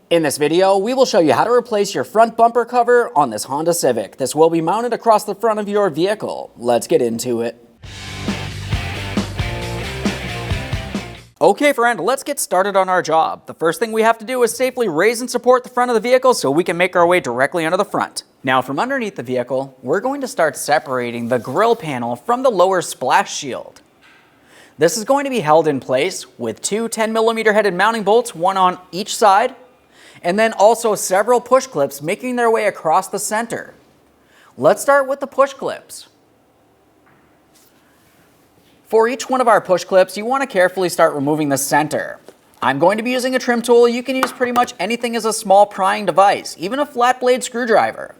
In this video, we will show you how to replace your front bumper cover on this Honda Civic. This will be mounted across the front of your vehicle. Let's get into it. Okay friend, let's get started on our job. The first thing we have to do is safely raise and support the front of the vehicle so we can make our way directly under the front. Now from underneath the vehicle, we're going to start separating the grille panel from the lower splash shield. This is going to be held in place with two 10mm headed mounting bolts, one on each side, and then also several push clips making their way across the center. Let's start with the push clips. For each one of our push clips, you want to carefully start removing the center. I'm going to be using a trim tool. You can use pretty much anything as a small prying device, even a flat blade screwdriver.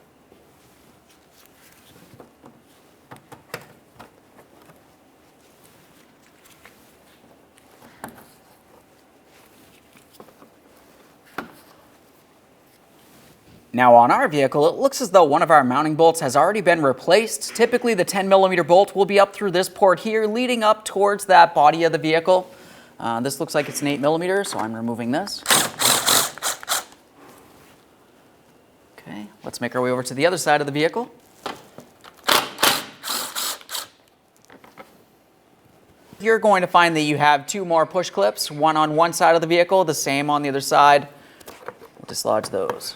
Now on our vehicle, it looks as though one of our mounting bolts has already been replaced. Typically the 10mm bolt will be up through this port here, leading up towards that body of the vehicle. This looks like it's an 8mm, so I'm removing this. Okay, let's make our way over to the other side of the vehicle. You're going to find that you have two more push clips, one on one side of the vehicle, the same on the other side. We'll dislodge those.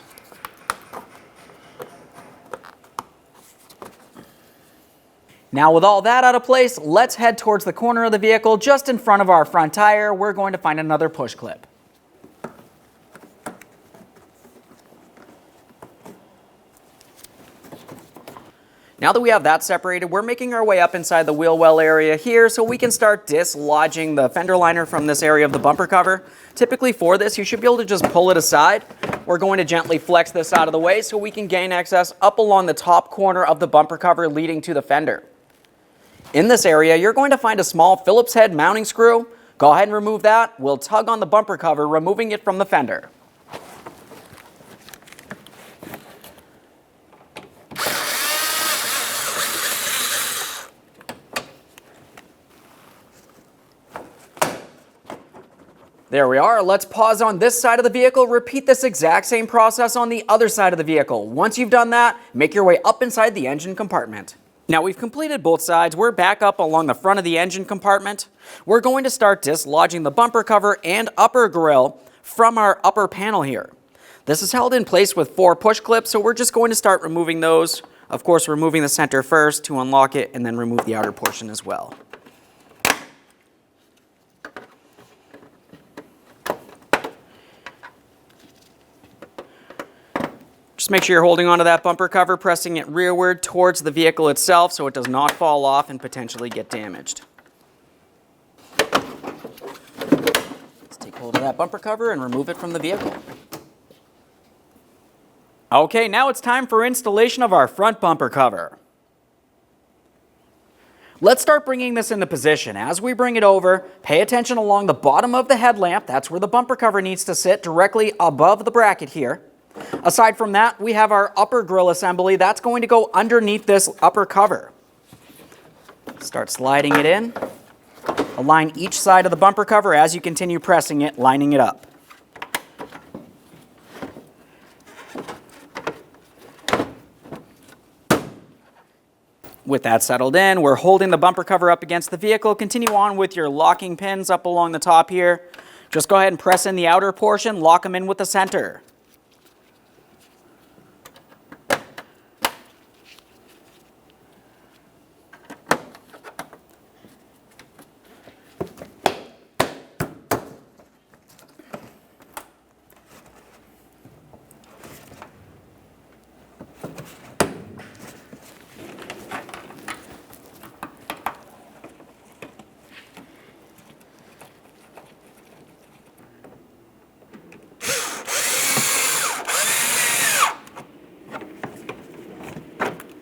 Now with all that out of place, let's head towards the corner of the vehicle just in front of our front tire. We're going to find another push clip. Now that we have that separated, we're making our way up inside the wheel well area here so we can start dislodging the fender liner from this area of the bumper cover. Typically for this, you should be able to just pull it aside. We're going to gently flex this out of the way so we can gain access up along the top corner of the bumper cover leading to the fender. In this area, you're going to find a small Phillips head mounting screw. Go ahead and remove that. We'll tug on the bumper cover, removing it from the fender. There we are. Let's pause on this side of the vehicle. Repeat this exact same process on the other side of the vehicle. Once you've done that, make your way up inside the engine compartment. Now we've completed both sides. We're back up along the front of the engine compartment. We're going to start dislodging the bumper cover and upper grille from our upper panel here. This is held in place with 4 push clips, so we're just going to start removing those. Of course, removing the center first to unlock it, and then remove the outer portion as well. Just make sure you're holding onto that bumper cover, pressing it rearward towards the vehicle itself so it does not fall off and potentially get damaged. Let's take hold of that bumper cover and remove it from the vehicle. Okay, now it's time for installation of our front bumper cover. Let's start bringing this into position. As we bring it over, pay attention along the bottom of the headlamp. That's where the bumper cover needs to sit, directly above the bracket here. Aside from that, we have our upper grille assembly. That's going to go underneath this upper cover. Start sliding it in. Align each side of the bumper cover as you continue pressing it, lining it up. With that settled in, we're holding the bumper cover up against the vehicle. Continue on with your locking pins up along the top here. Just go ahead and press in the outer portion, lock them in with the center.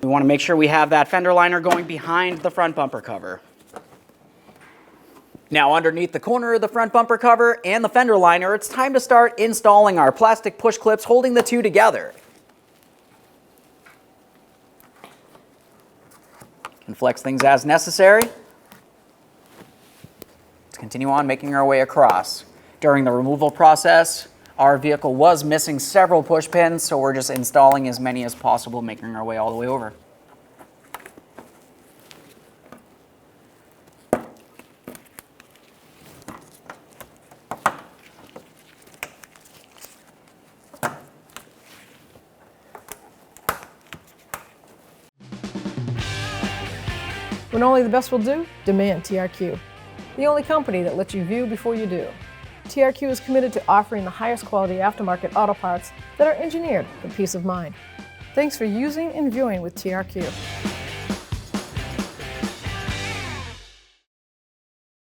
We want to make sure we have that fender liner going behind the front bumper cover. Now underneath the corner of the front bumper cover and the fender liner, it's time to start installing our plastic push clips holding the two together. And flex things as necessary. Let's continue on making our way across. During the removal process, Our vehicle was missing several push pins, so we're just installing as many as possible, making our way all the way over. When only the best will do, demand TRQ. The only company that lets you view before you do. TRQ is committed to offering the highest quality aftermarket auto parts that are engineered for peace of mind. Thanks for using and viewing with TRQ.